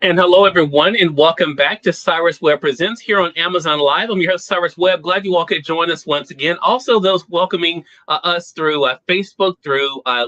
And hello, everyone, and welcome back to Cyrus Webb Presents here on Amazon Live. I'm your host, Cyrus Webb. Glad you all could join us once again. Also, those welcoming us through Facebook,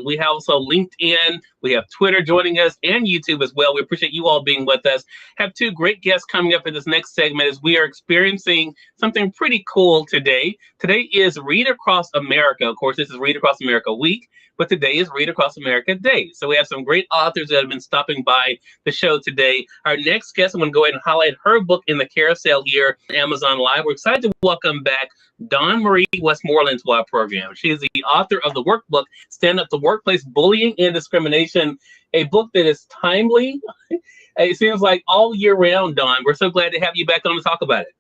we have also LinkedIn, we have Twitter joining us, and YouTube as well. We appreciate you all being with us. Have two great guests coming up in this next segment as we are experiencing something pretty cool today. Today is Read Across America. Of course, this is Read Across America Week, but today is Read Across America Day. So we have some great authors that have been stopping by the show today. Our next guest, I'm going to go ahead and highlight her book in the carousel here on Amazon Live. We're excited to welcome back Dawn Marie Westmoreland to our program. She is the author of the workbook, Stand Up to Workplace Bullying and Discrimination, a book that is timely. It seems like all year round, Dawn. We're so glad to have you back on to talk about it.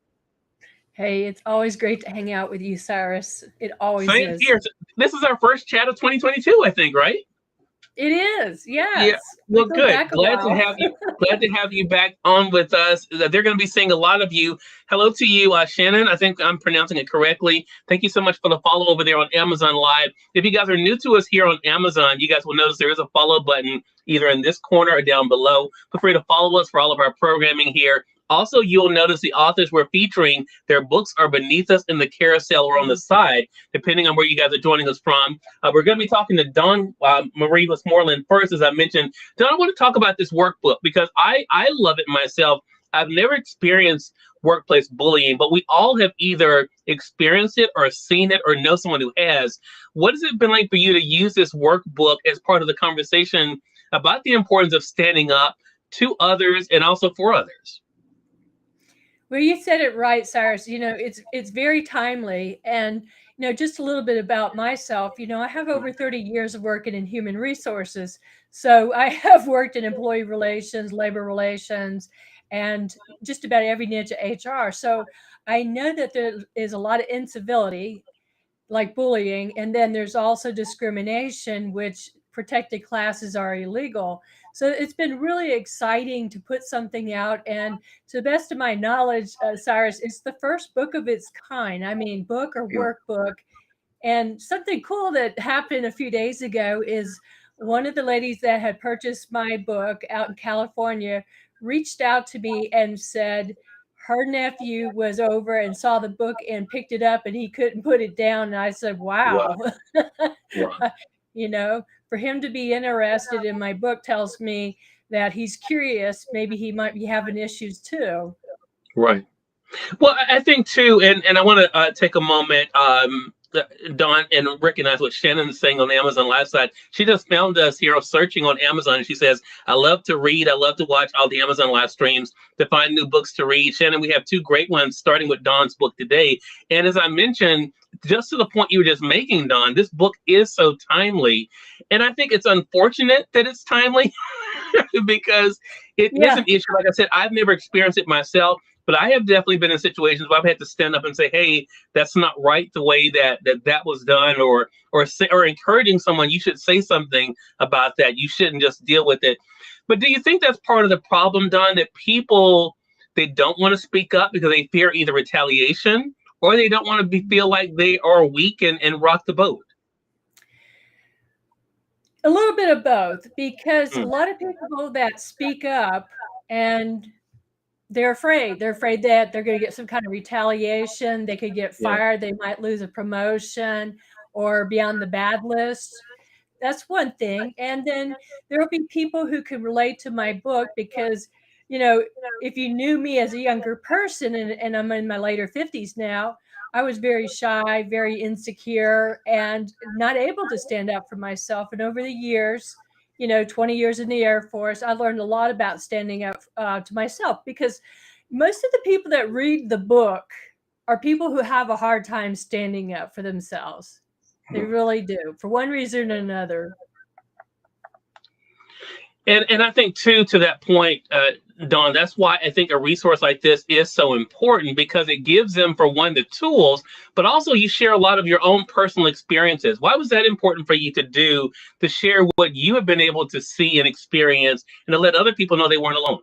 Hey, it's always great to hang out with you, Cyrus. It always Same is. here. This is our first chat of 2022, I think, right? It is, yes. Yeah. Well, good. Glad to have you. Glad to have you back on with us. They're going to be seeing a lot of you. Hello to you, Shannon. I think I'm pronouncing it correctly. Thank you so much for the follow over there on Amazon Live. If you guys are new to us here on Amazon, you guys will notice there is a follow button either in this corner or down below. Feel free to follow us for all of our programming here. Also, you'll notice the authors we're featuring, their books are beneath us in the carousel or on the side, depending on where you guys are joining us from. We're going to be talking to Dawn Marie Westmoreland first, as I mentioned. Dawn, I want to talk about this workbook because I love it myself. I've never experienced workplace bullying, but we all have either experienced it or seen it or know someone who has. What has it been like for you to use this workbook as part of the conversation about the importance of standing up to others and also for others? Well, you said it right, Cyrus. It's very timely. And, just a little bit about myself. I have over 30 years of working in human resources. So I have worked in employee relations, labor relations, and just about every niche of HR. So I know that there is a lot of incivility, like bullying, and then there's also discrimination, which protected classes are illegal. So it's been really exciting to put something out. And to the best of my knowledge, Cyrus, it's the first book of its kind. I mean, book or workbook. And something cool that happened a few days ago is one of the ladies that had purchased my book out in California reached out to me and said her nephew was over and saw the book and picked it up and he couldn't put it down. And I said, wow. Wow. For him to be interested in my book tells me that he's curious. Maybe he might be having issues too. Right. Well, I think too, and I want to take a moment, Dawn, and recognize what Shannon is saying on the Amazon Live side. She just found us here searching on Amazon, and she says, I love to read. I love to watch all the Amazon Live streams to find new books to read. Shannon, we have two great ones, starting with Dawn's book today. And as I mentioned, just to the point you were just making, Dawn, this book is so timely. And I think it's unfortunate that it's timely because it is an issue. Like I said, I've never experienced it myself. But I have definitely been in situations where I've had to stand up and say, "Hey, that's not right the way that was done," or encouraging someone, "You should say something about that. You shouldn't just deal with it." But do you think that's part of the problem, Don? That people, they don't want to speak up because they fear either retaliation or they don't want to feel like they are weak and rock the boat? A little bit of both, because a lot of people that speak up and they're afraid. They're afraid that they're going to get some kind of retaliation. They could get fired. They might lose a promotion or be on the bad list. That's one thing. And then there will be people who can relate to my book because, if you knew me as a younger person, and I'm in my later 50s now, I was very shy, very insecure, and not able to stand up for myself. And over the years, 20 years in the Air Force, I learned a lot about standing up to myself, because most of the people that read the book are people who have a hard time standing up for themselves. They really do, for one reason or another. And I think, too, to that point, Dawn, that's why I think a resource like this is so important, because it gives them, for one, the tools, but also you share a lot of your own personal experiences. Why was that important for you to do, to share what you have been able to see and experience and to let other people know they weren't alone?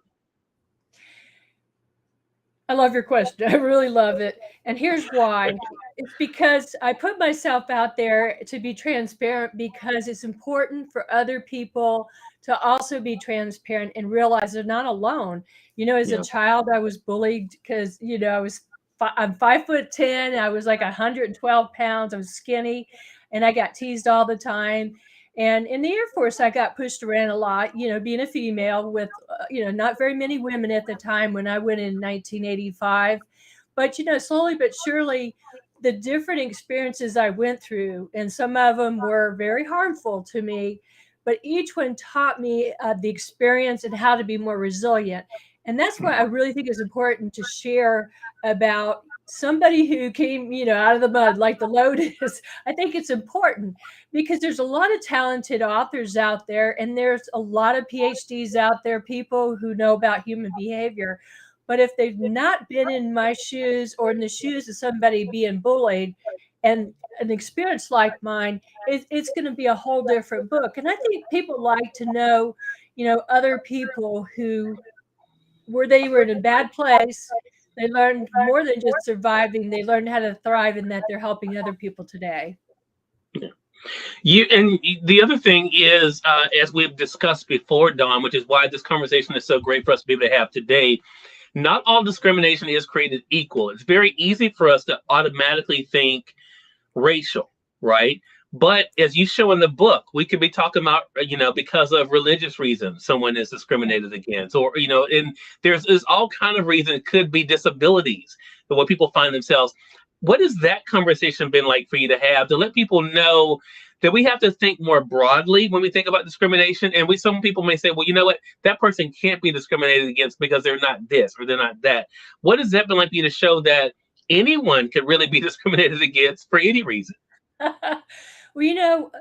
I love your question. I really love it. And here's why. It's because I put myself out there to be transparent because it's important for other people to also be transparent and realize they're not alone. As a Yeah. child, I was bullied because, I'm 5'10". I was like 112 pounds. I was skinny and I got teased all the time. And in the Air Force, I got pushed around a lot, being a female with, not very many women at the time when I went in 1985. But, slowly but surely, the different experiences I went through, and some of them were very harmful to me, but each one taught me the experience and how to be more resilient. And that's what I really think is important to share about somebody who came, out of the mud like the Lotus. I think it's important because there's a lot of talented authors out there, and there's a lot of PhDs out there, people who know about human behavior. But if they've not been in my shoes or in the shoes of somebody being bullied, and an experience like mine, it's going to be a whole different book. And I think people like to know, other people where they were in a bad place. They learned more than just surviving. They learned how to thrive, and that they're helping other people today. The other thing is, as we've discussed before, Dawn, which is why this conversation is so great for us to be able to have today. Not all discrimination is created equal. It's very easy for us to automatically think racial, right? But as you show in the book, we could be talking about, because of religious reasons, someone is discriminated against, or, and there's all kind of reasons. It could be disabilities, but what people find themselves. What has that conversation been like for you to have to let people know that we have to think more broadly when we think about discrimination? And some people may say, well, you know what, that person can't be discriminated against because they're not this or they're not that. What has that been like for you to show that anyone could really be discriminated against for any reason? Well,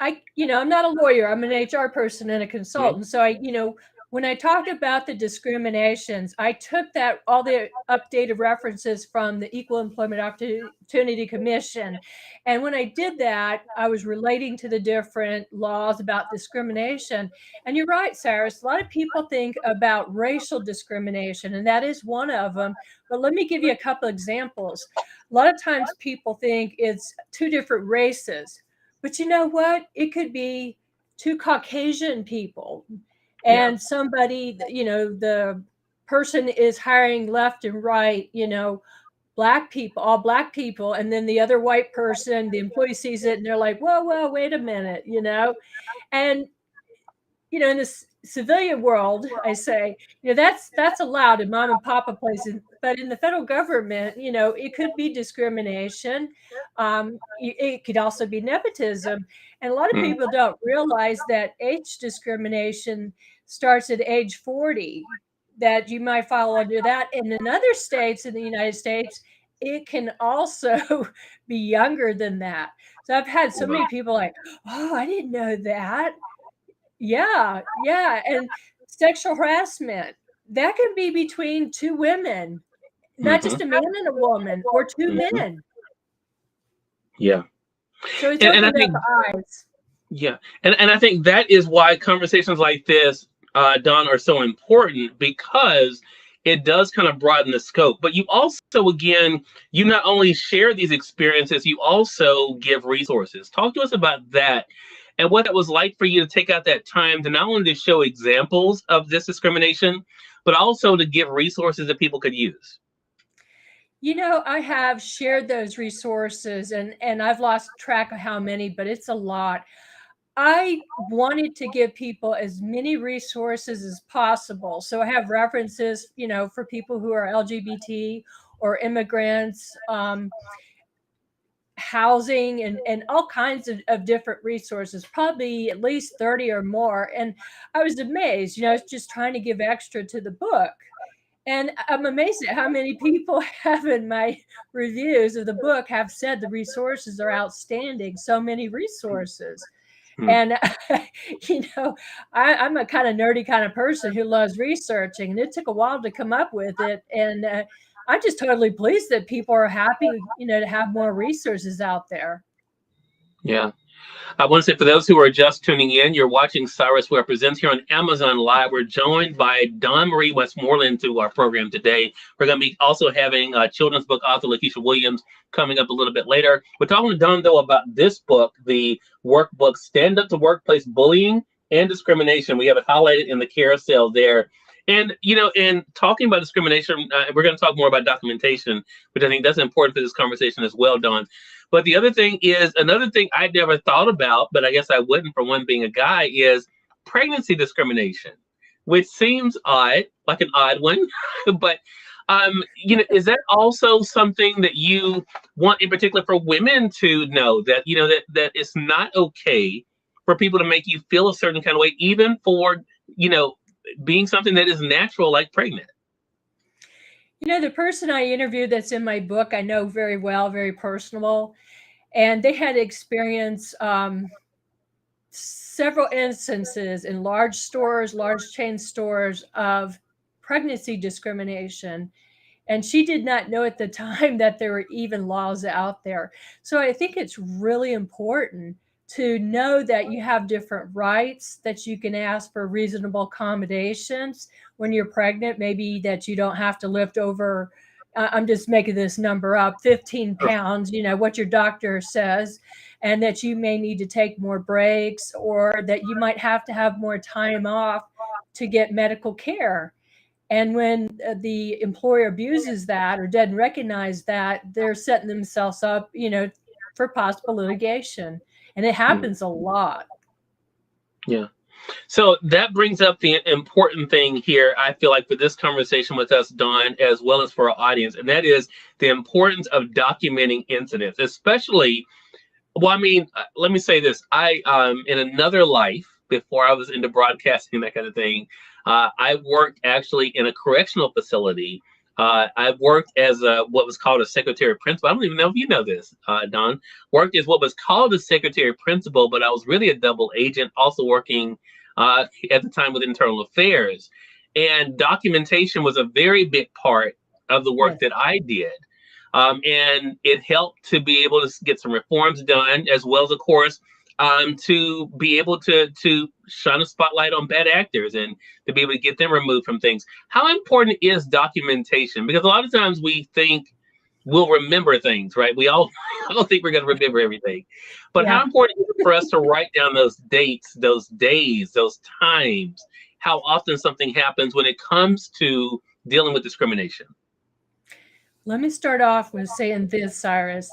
I'm not a lawyer. I'm an HR person and a consultant. So when I talked about the discriminations, I took all the updated references from the Equal Employment Opportunity Commission. And when I did that, I was relating to the different laws about discrimination. And you're right, Cyrus, a lot of people think about racial discrimination, and that is one of them. But let me give you a couple examples. A lot of times people think it's two different races. But you know what? It could be two Caucasian people and somebody, the person is hiring left and right, black people, all black people. And then the other white person, the employee sees it and they're like, whoa, wait a minute, And, in the civilian world, I say, that's allowed in mom and papa places. But in the federal government, it could be discrimination. It could also be nepotism. And a lot of people don't realize that age discrimination starts at age 40, that you might fall under that. And in other states in the United States, it can also be younger than that. So I've had so many people like, oh, I didn't know that. Yeah. And sexual harassment, that can be between two women, not just a man and a woman, or two men. Yeah. So it's opened up eyes. Yeah. And I think that is why conversations like this, Don, are so important, because it does kind of broaden the scope. But you also, again, you not only share these experiences, you also give resources. Talk to us about that and what it was like for you to take out that time to not only to show examples of this discrimination, but also to give resources that people could use. I have shared those resources, and I've lost track of how many, but it's a lot. I wanted to give people as many resources as possible. So I have references, for people who are LGBT or immigrants, housing, and all kinds of different resources, probably at least 30 or more. And I was amazed, just trying to give extra to the book. And I'm amazed at how many people have in my reviews of the book have said the resources are outstanding. So many resources. And, I'm a kind of nerdy kind of person who loves researching, and it took a while to come up with it. And I'm just totally pleased that people are happy, to have more resources out there. Yeah. I want to say for those who are just tuning in, you're watching Cyrus Represents here on Amazon Live. We're joined by Marie Westmoreland to our program today. We're going to be also having children's book author Lakisha Williams coming up a little bit later. We're talking to Don, though, about this book, the workbook, Stand Up to Workplace Bullying and Discrimination. We have it highlighted in the carousel there. And, in talking about discrimination, we're going to talk more about documentation, which I think that's important for this conversation as well, Don. But the other thing is, another thing I never thought about, but I guess I wouldn't for one being a guy, is pregnancy discrimination, which seems odd, like an odd one. But, is that also something that you want in particular for women to know that, that it's not okay for people to make you feel a certain kind of way, even for, being something that is natural, like pregnant? The person I interviewed that's in my book, I know very well, very personable, and they had experienced several instances in large stores, large chain stores of pregnancy discrimination. And she did not know at the time that there were even laws out there. So I think it's really important to know that you have different rights, that you can ask for reasonable accommodations when you're pregnant, maybe that you don't have to lift over, I'm just making this number up, 15 pounds, what your doctor says, and that you may need to take more breaks, or that you might have to have more time off to get medical care. And when the employer abuses that or doesn't recognize that, they're setting themselves up, for possible litigation. And it happens a lot. Yeah. So that brings up the important thing here, I feel like, for this conversation with us, Dawn, as well as for our audience, and that is the importance of documenting incidents, especially, well, I mean, let me say this. I, in another life, before I was into broadcasting, that kind of thing, I worked actually in a correctional facility. I worked as what was called a secretary principal. I don't even know if you know this, Don. Worked as what was called a secretary principal, but I was really a double agent, also working at the time with internal affairs. And documentation was a very big part of the work that I did. And it helped to be able to get some reforms done, as well as, of course, to be able to shine a spotlight on bad actors and to be able to get them removed from things. How important is documentation? Because a lot of times we think we'll remember things, right? We all don't think we're going to remember everything. But how important is it for us to write down those dates, those days, those times, how often something happens when it comes to dealing with discrimination? Let me start off with saying this, Cyrus.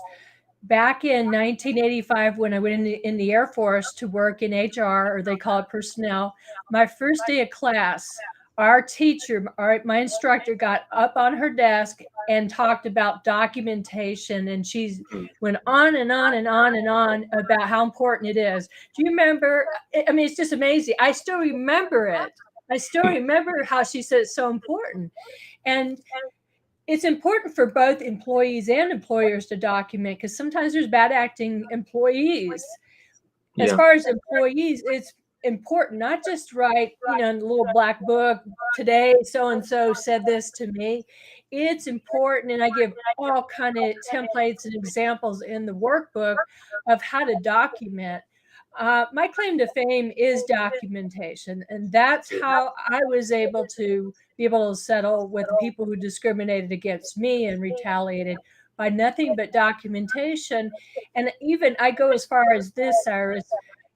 Back in 1985, when I went in the Air Force to work in HR, or they call it personnel, my first day of class, our teacher, my instructor, got up on her desk and talked about documentation. And she went on and on and on and on about how important it is. Do you remember? I mean, it's just amazing. I still remember it. I still remember how she said it's so important. And it's important for both employees and employers to document, because sometimes there's bad acting employees. As far as employees, it's important not just write, in the little black book, today so-and-so said this to me. It's important, and I give all kind of templates and examples in the workbook of how to document. My claim to fame is documentation, and that's how I was able to settle with the people who discriminated against me and retaliated, by nothing but documentation. And even I go as far as this, Cyrus,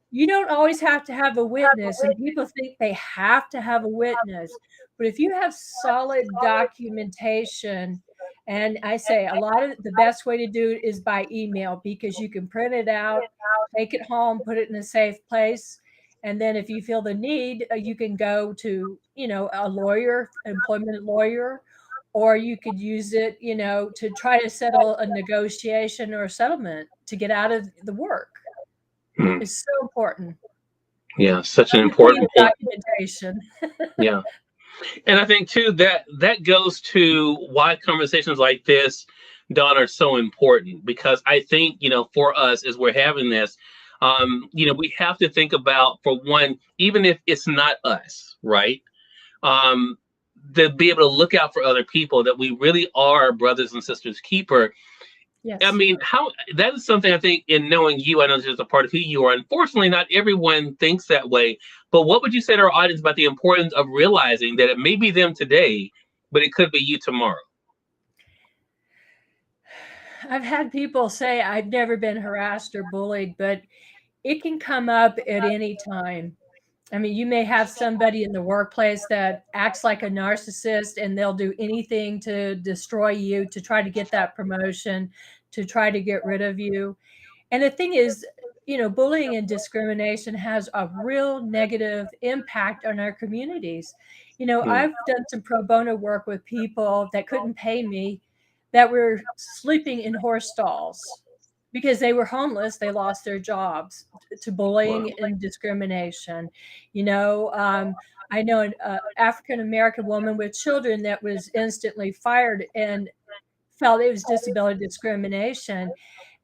you don't always have to have a witness, and people think they have to have a witness. But if you have solid documentation, and I say a lot of the best way to do it is by email, because you can print it out, take it home, put it in a safe place. And then if you feel the need, you can go to, a lawyer, employment lawyer, or you could use it, to try to settle a negotiation or a settlement to get out of the work. It's so important. Yeah, such an important point. Documentation. Yeah. And I think too that goes to why conversations like this, Don, are so important, because I think, for us, as we're having this, we have to think about, for one, even if it's not us, right? To be able to look out for other people, that we really are brothers and sisters keeper. I Yes. mean, how that is something I think in knowing you, I know this is a part of who you are. Unfortunately, not everyone thinks that way. But what would you say to our audience about the importance of realizing that it may be them today, but it could be you tomorrow? I've had people say I've never been harassed or bullied, but it can come up at any time. I mean, you may have somebody in the workplace that acts like a narcissist and they'll do anything to destroy you, to try to get that promotion, to try to get rid of you. And the thing is, bullying and discrimination has a real negative impact on our communities. Hmm. I've done some pro bono work with people that couldn't pay me, that were sleeping in horse stalls because they were homeless. They lost their jobs to Wow. bullying and discrimination. You know, um, I know an African American woman with children that was instantly fired and felt it was disability discrimination.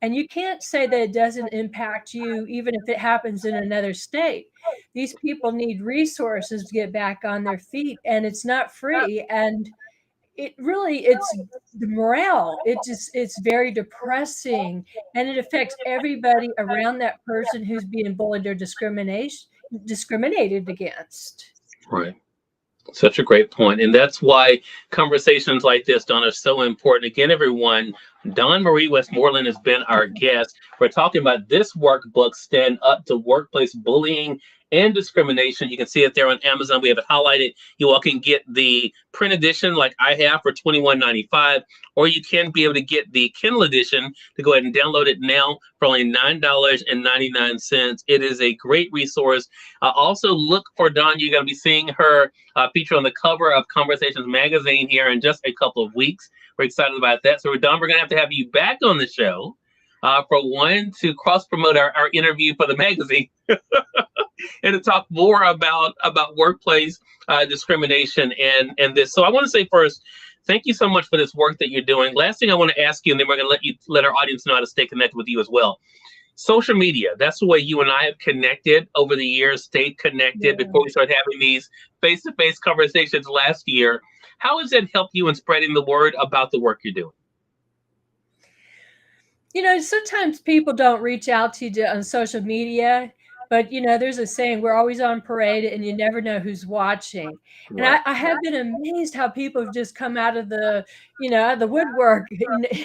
And you can't say that it doesn't impact you, even if it happens in another state. These people need resources to get back on their feet, and it's not free. And it's the morale. It's very depressing, and it affects everybody around that person who's being bullied or discriminated against. Right. Such a great point. And that's why conversations like this, Don, are so important. Again, everyone, Don Marie Westmoreland has been our guest. We're talking about this workbook, Stand Up to Workplace Bullying and Discrimination. You can see it there on Amazon. We have it highlighted. You all can get the print edition like I have for $21.95, or you can be able to get the Kindle edition to go ahead and download it now for only $9.99. It is a great resource. Also, look for Don. You're going to be seeing her feature on the cover of Conversations magazine here in just a couple of weeks. We're excited about that. So, Don, we're going to have you back on the show for one to cross promote our interview for the magazine and to talk more about workplace discrimination and this. So, I want to say first, thank you so much for this work that you're doing. Last thing I want to ask you, and then we're going to let our audience know how to stay connected with you as well. Social media, that's the way you and I have connected over the years, stayed connected Yeah. before we started having these face-to-face conversations last year. How has it helped you in spreading the word about the work you're doing? Sometimes people don't reach out to you on social media, but there's a saying, we're always on parade and you never know who's watching. And Right. I have been amazed how people have just come out of out of the woodwork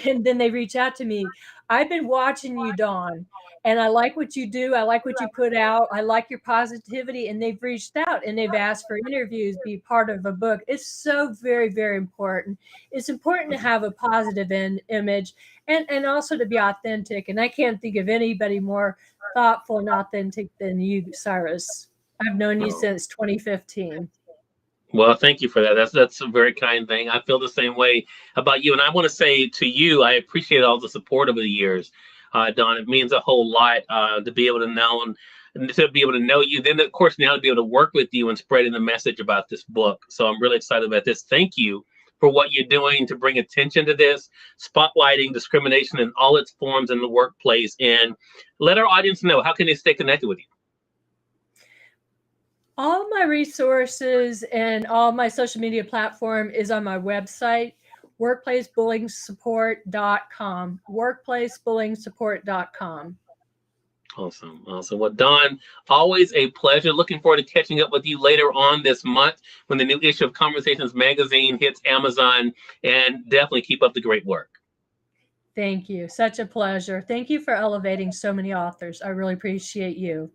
and then they reach out to me. I've been watching you, Dawn, and I like what you do. I like what you put out. I like your positivity. And they've reached out and they've asked for interviews, be part of a book. It's so very, very important. It's important to have a positive image and also to be authentic. And I can't think of anybody more thoughtful and authentic than you, Cyrus. I've known you Oh. since 2015. Well, thank you for that. That's a very kind thing. I feel the same way about you, and I want to say to you, I appreciate all the support over the years, Don. It means a whole lot to be able to know and to be able to know you. Then, of course, now to be able to work with you and spreading the message about this book. So I'm really excited about this. Thank you for what you're doing to bring attention to this, spotlighting discrimination in all its forms in the workplace, and let our audience know how can they stay connected with you. All my resources and all my social media platform is on my website, workplacebullyingsupport.com. Workplacebullyingsupport.com. Awesome. Awesome. Well, Don, always a pleasure. Looking forward to catching up with you later on this month when the new issue of Conversations magazine hits Amazon. And definitely keep up the great work. Thank you. Such a pleasure. Thank you for elevating so many authors. I really appreciate you.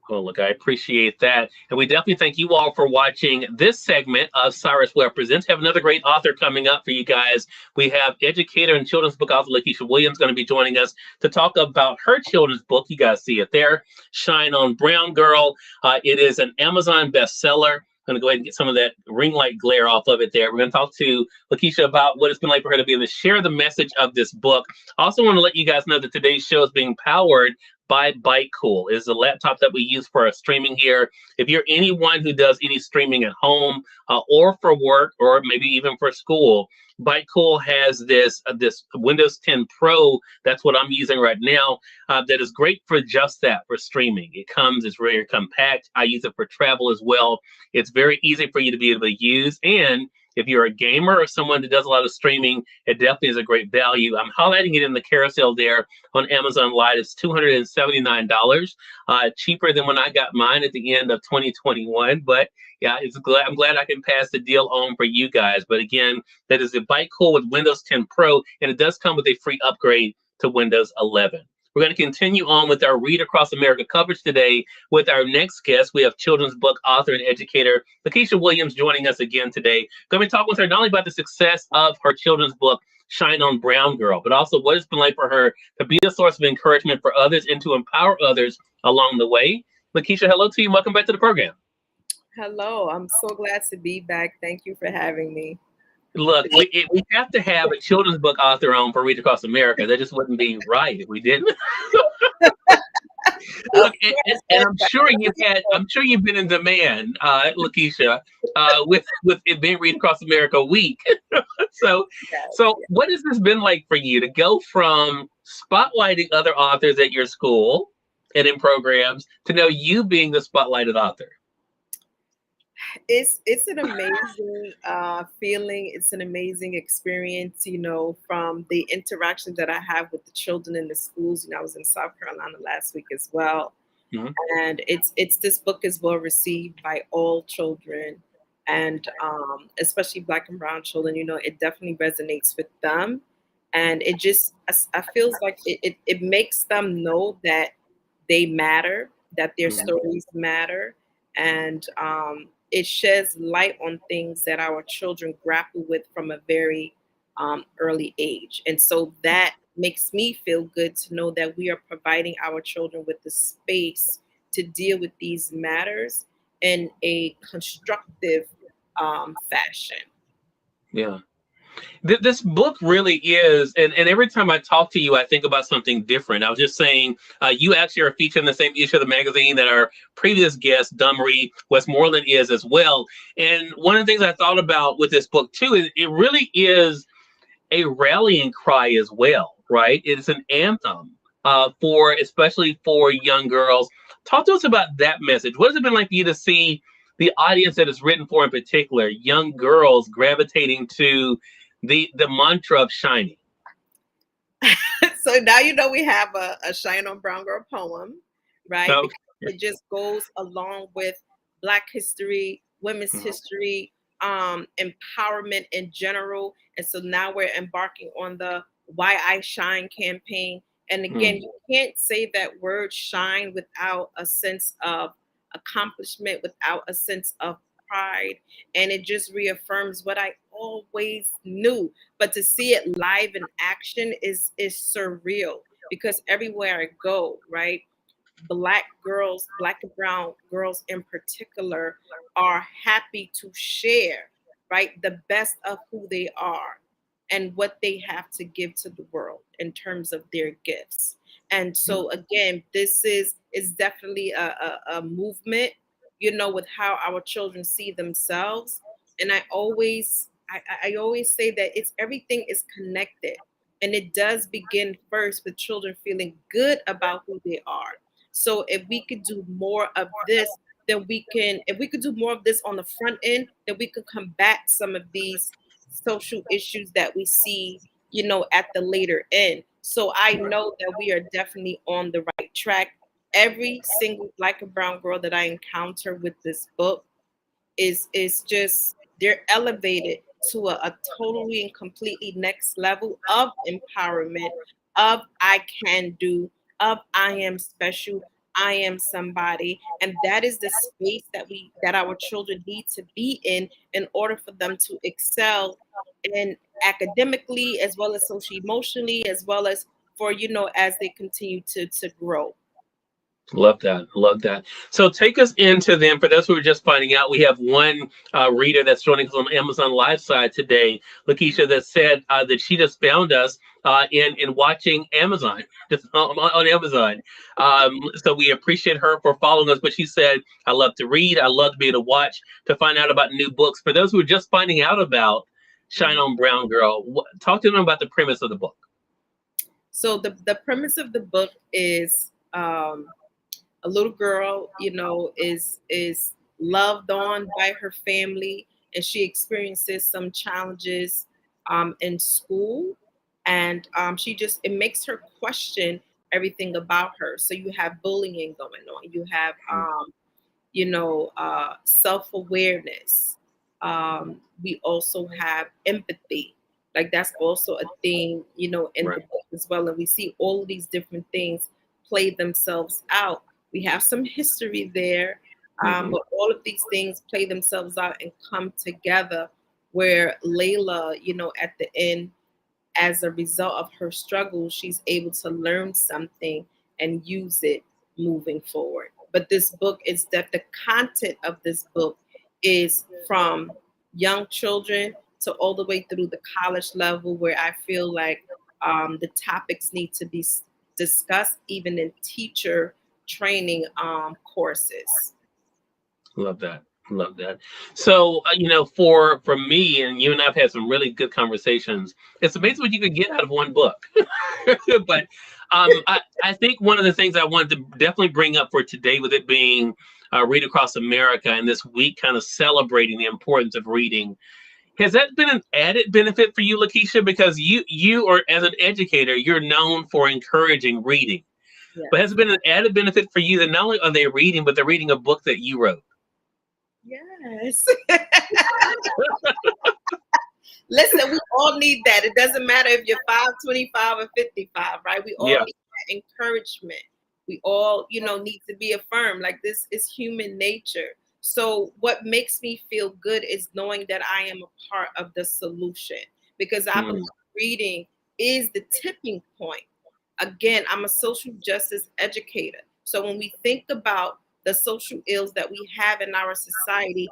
Well, look, I appreciate that. And we definitely thank you all for watching this segment of Cyrus Webb Presents. Have another great author coming up for you guys. We have educator and children's book author Lakisha Williams going to be joining us to talk about her children's book. You guys see it there, Shine On Brown Girl. It is an Amazon bestseller. I'm going to go ahead and get some of that ring light glare off of it there. We're going to talk to Lakisha about what it's been like for her to be able to share the message of this book. I also want to let you guys know that today's show is being powered by BiteCool. It is a laptop that we use for our streaming here. If you're anyone who does any streaming at home or for work or maybe even for school, BiteCool has this Windows 10 Pro. That's what I'm using right now. That is great for just that, for streaming. It's very compact. I use it for travel as well. It's very easy for you to be able to use, and If you're a gamer or someone that does a lot of streaming, it definitely is a great value. I'm highlighting it in the carousel there on Amazon Lite. It's $279, cheaper than when I got mine at the end of 2021. But yeah, I'm glad I can pass the deal on for you guys. But again, that is a bite cool with Windows 10 Pro, and it does come with a free upgrade to Windows 11. We're going to continue on with our Read Across America coverage today with our next guest. We have children's book author and educator Lakisha Williams joining us again today. Going to be talking with her not only about the success of her children's book, Shine On Brown Girl, but also what it's been like for her to be a source of encouragement for others and to empower others along the way. Lakisha, hello to you. Welcome back to the program. Hello, I'm so glad to be back. Thank you for having me. Look, we have to have a children's book author on for Read Across America. That just wouldn't be right if we didn't. Look, and I'm sure you've been in demand, Lakisha, with it being Read Across America Week. so what has this been like for you to go from spotlighting other authors at your school and in programs to now you being the spotlighted author? It's an amazing feeling. It's an amazing experience, from the interactions that I have with the children in the schools. I was in South Carolina last week as well. Mm-hmm. And it's this book is well received by all children, and especially Black and Brown children. It definitely resonates with them, and I feels like it makes them know that they matter, that their stories matter, and it sheds light on things that our children grapple with from a very early age. And so that makes me feel good to know that we are providing our children with the space to deal with these matters in a constructive fashion. Yeah. This book really is, and every time I talk to you, I think about something different. I was just saying, you actually are featured in the same issue of the magazine that our previous guest, Marie Westmoreland, is as well. And one of the things I thought about with this book, too, is it really is a rallying cry as well, right? It is an anthem especially for young girls. Talk to us about that message. What has it been like for you to see the audience that it's written for in particular, young girls gravitating to the mantra of shining? So now we have a Shine On Brown Girl poem, right? Oh. It just goes along with Black history, women's history, empowerment in general. And so now we're embarking on the Why I Shine campaign. And again, you can't say that word shine without a sense of accomplishment, without a sense of pride, and it just reaffirms what I always knew. But to see it live in action is surreal, because everywhere I go, right, Black girls, Black and Brown girls in particular, are happy to share, right, the best of who they are and what they have to give to the world in terms of their gifts. And so again, this is definitely a movement, with how our children see themselves. And I always say that everything is connected, and it does begin first with children feeling good about who they are. So if we could do more of this, then if we could do more of this on the front end, then we could combat some of these social issues that we see, at the later end. So I know that we are definitely on the right track. Every single Black and Brown girl that I encounter with this book is just, they're elevated to a totally and completely next level of empowerment, of I can do, of I am special, I am somebody. And that is the space that our children need to be in order for them to excel in academically, as well as socially, emotionally, as well as for, as they continue to grow. Love that. Love that. So take us into them. For those who are just finding out, we have one reader that's joining us on Amazon Live side today, Lakisha, that said that she just found us in watching Amazon, just on Amazon. So we appreciate her for following us. But she said, I love to read. I love to be able to watch, to find out about new books. For those who are just finding out about Shine On Brown Girl, talk to them about the premise of the book. So the premise of the book is a little girl, is loved on by her family, and she experiences some challenges in school, and it makes her question everything about her. So you have bullying going on, you have self-awareness. We also have empathy. Like that's also a thing, in the book as well. And we see all of these different things play themselves out. We have some history there, but all of these things play themselves out and come together where Layla, at the end, as a result of her struggle, she's able to learn something and use it moving forward. But this book is that the content of this book is from young children to all the way through the college level, where I feel like the topics need to be discussed even in teacher training courses. Love that. Love that. So, for me, and you and I've had some really good conversations. It's amazing what you can get out of one book. But I think one of the things I wanted to definitely bring up for today, with it being Read Across America and this week kind of celebrating the importance of reading, has that been an added benefit for you, Lakisha? Because you are, as an educator, you're known for encouraging reading. Yes. But has it been an added benefit for you that not only are they reading, but they're reading a book that you wrote? Yes. Listen, we all need that. It doesn't matter if you're 5, 25, or 55, right? We all need that encouragement. We all, need to be affirmed. Like, this is human nature. So what makes me feel good is knowing that I am a part of the solution, because I believe reading is the tipping point. Again, I'm a social justice educator. So when we think about the social ills that we have in our society,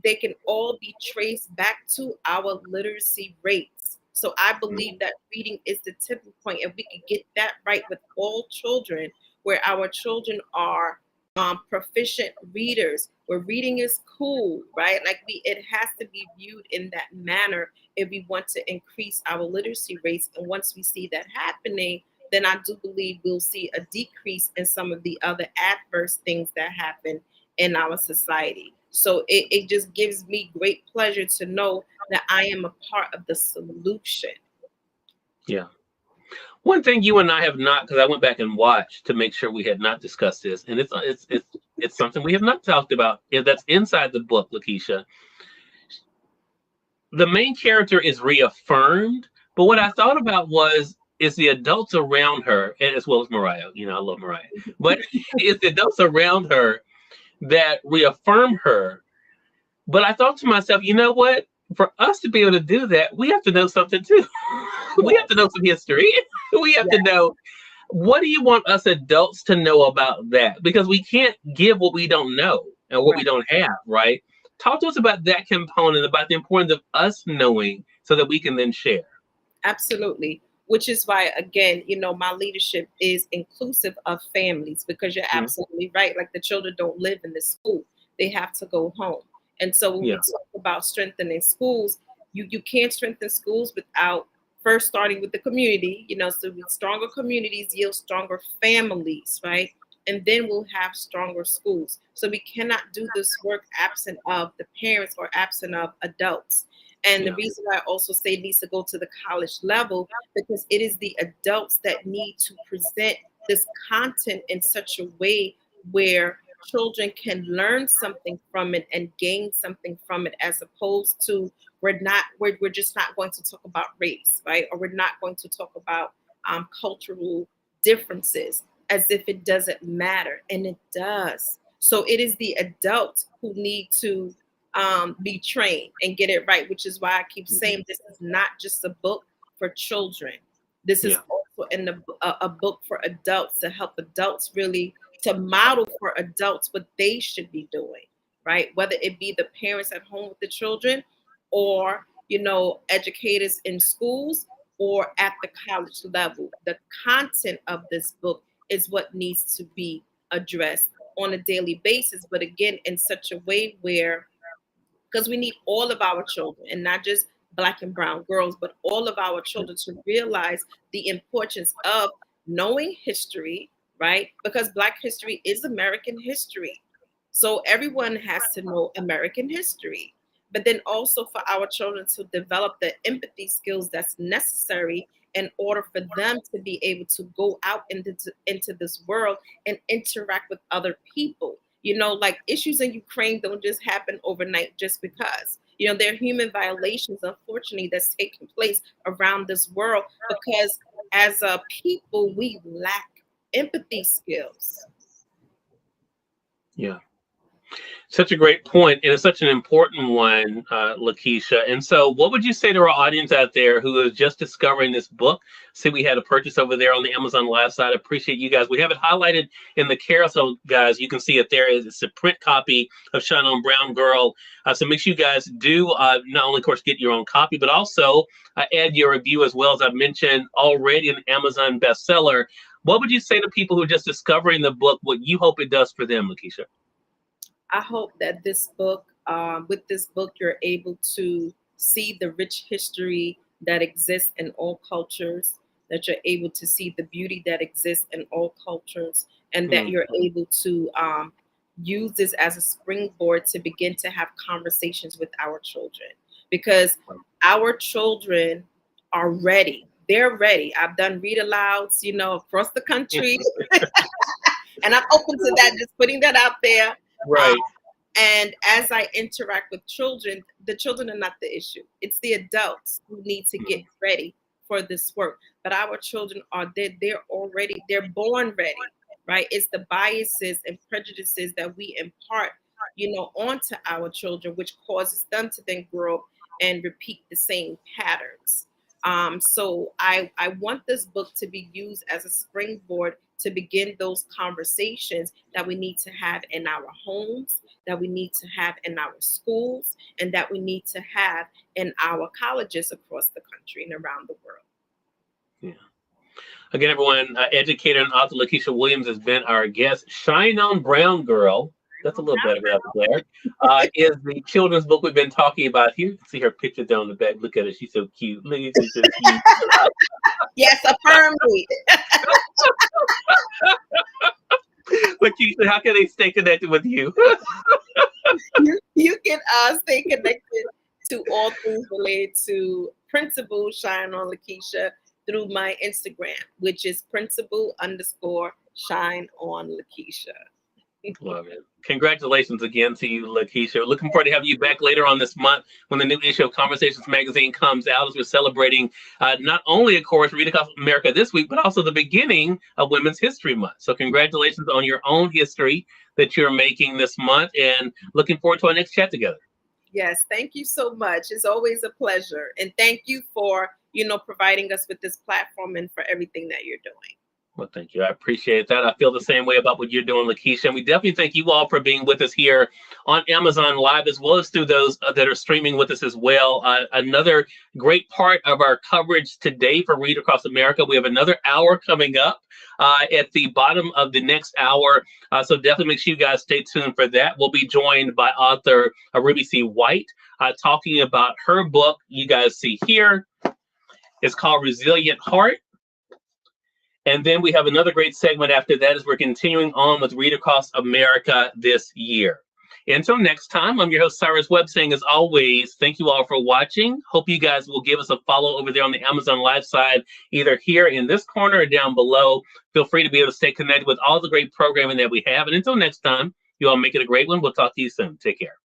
they can all be traced back to our literacy rates. So I believe that reading is the tipping point. If we could get that right with all children, where our children are proficient readers, where reading is cool, right? Like it has to be viewed in that manner if we want to increase our literacy rates. And once we see that happening, then I do believe we'll see a decrease in some of the other adverse things that happen in our society. So it just gives me great pleasure to know that I am a part of the solution. Yeah. One thing you and I have not, because I went back and watched to make sure we had not discussed this, and it's something we have not talked about, that's inside the book, Lakisha. The main character is reaffirmed, but what I thought about is the adults around her, and as well as Mariah. I love Mariah, but it's the adults around her that reaffirm her. But I thought to myself, you know what? For us to be able to do that, we have to know something too. We have to know some history. We have to know, what do you want us adults to know about that? Because we can't give what we don't know and what we don't have, right? Talk to us about that component, about the importance of us knowing so that we can then share. Absolutely. Which is why, again, my leadership is inclusive of families, because you're absolutely right. Like, the children don't live in the school. They have to go home. And so when we talk about strengthening schools, you can't strengthen schools without first starting with the community, so with stronger communities yield stronger families, right? And then we'll have stronger schools. So we cannot do this work absent of the parents or absent of adults. And the reason why I also say it needs to go to the college level, because it is the adults that need to present this content in such a way where children can learn something from it and gain something from it, as opposed to we're just not going to talk about race, right? Or we're not going to talk about cultural differences as if it doesn't matter, and it does. So it is the adults who need to be trained and get it right, which is why I keep saying this is not just a book for children. This is also a book for adults, to help adults really to model for adults what they should be doing, right? Whether it be the parents at home with the children, or, educators in schools, or at the college level. The content of this book is what needs to be addressed on a daily basis, but again, in such a way where, because we need all of our children, and not just Black and brown girls, but all of our children, to realize the importance of knowing history, right? Because Black history is American history. So everyone has to know American history. but then also for our children to develop the empathy skills that's necessary in order for them to be able to go out into this world and interact with other people. You know, like issues in Ukraine don't just happen overnight just because. You know, there are human violations, unfortunately, that's taking place around this world because as a people, we lack empathy skills. Yeah. Such a great point, and it's such an important one, Lakisha. And so, what would you say to our audience out there who is just discovering this book? See, we had a purchase over there on the Amazon Live side. I appreciate you guys. We have it highlighted in the carousel, guys. You can see it there. It's a print copy of Shine On Brown Girl. So make sure you guys do not only, of course, get your own copy, but also add your review as well. As I've mentioned already, an Amazon bestseller. What would you say to people who are just discovering the book? What you hope it does for them, Lakisha? I hope that this book, with this book, you're able to see the rich history that exists in all cultures, that you're able to see the beauty that exists in all cultures, and that you're able to use this as a springboard to begin to have conversations with our children. Because our children are ready. They're ready. I've done read alouds, you know, across the country. And I'm open to that, just putting that out there. Right. And as I interact with children, the children are not the issue. It's the adults who need to get ready for this work. But our children are they're born ready, right? It's the biases and prejudices that we impart, you know, onto our children, which causes them to then grow up and repeat the same patterns. So I want this book to be used as a springboard to begin those conversations that we need to have in our homes, that we need to have in our schools, and that we need to have in our colleges across the country and around the world. Yeah. Again, everyone, educator and author Lakisha Williams has been our guest. Shine On Brown Girl. That's a little better without the glare. Is the children's book we've been talking about here. You can see her picture down the back. Look at her. She's so cute. Look at her. She's so cute. Yes, affirmly. Lakisha, how can they stay connected with you? You can stay connected to all things related to Principal Shine On Lakeasha through my Instagram, which is Principal_Shine On Lakeasha. Love it. Congratulations again to you, Lakisha. Looking forward to having you back later on this month when the new issue of Conversations Magazine comes out, as we're celebrating not only, of course, Read Across America this week, but also the beginning of Women's History Month. So congratulations on your own history that you're making this month, and looking forward to our next chat together. Yes, thank you so much. It's always a pleasure. And thank you for, you know, providing us with this platform and for everything that you're doing. Well, thank you. I appreciate that. I feel the same way about what you're doing, Lakisha. And we definitely thank you all for being with us here on Amazon Live, as well as through those that are streaming with us as well. Another great part of our coverage today for Read Across America. We have another hour coming up at the bottom of the next hour. So definitely make sure you guys stay tuned for that. We'll be joined by author Ruby C. White talking about her book you guys see here. It's called Resilient Heart. And then we have another great segment after that as we're continuing on with Read Across America this year. Until next time, I'm your host, Cyrus Webb, saying as always, thank you all for watching. Hope you guys will give us a follow over there on the Amazon Live side, either here in this corner or down below. Feel free to be able to stay connected with all the great programming that we have. And until next time, you all make it a great one. We'll talk to you soon. Take care.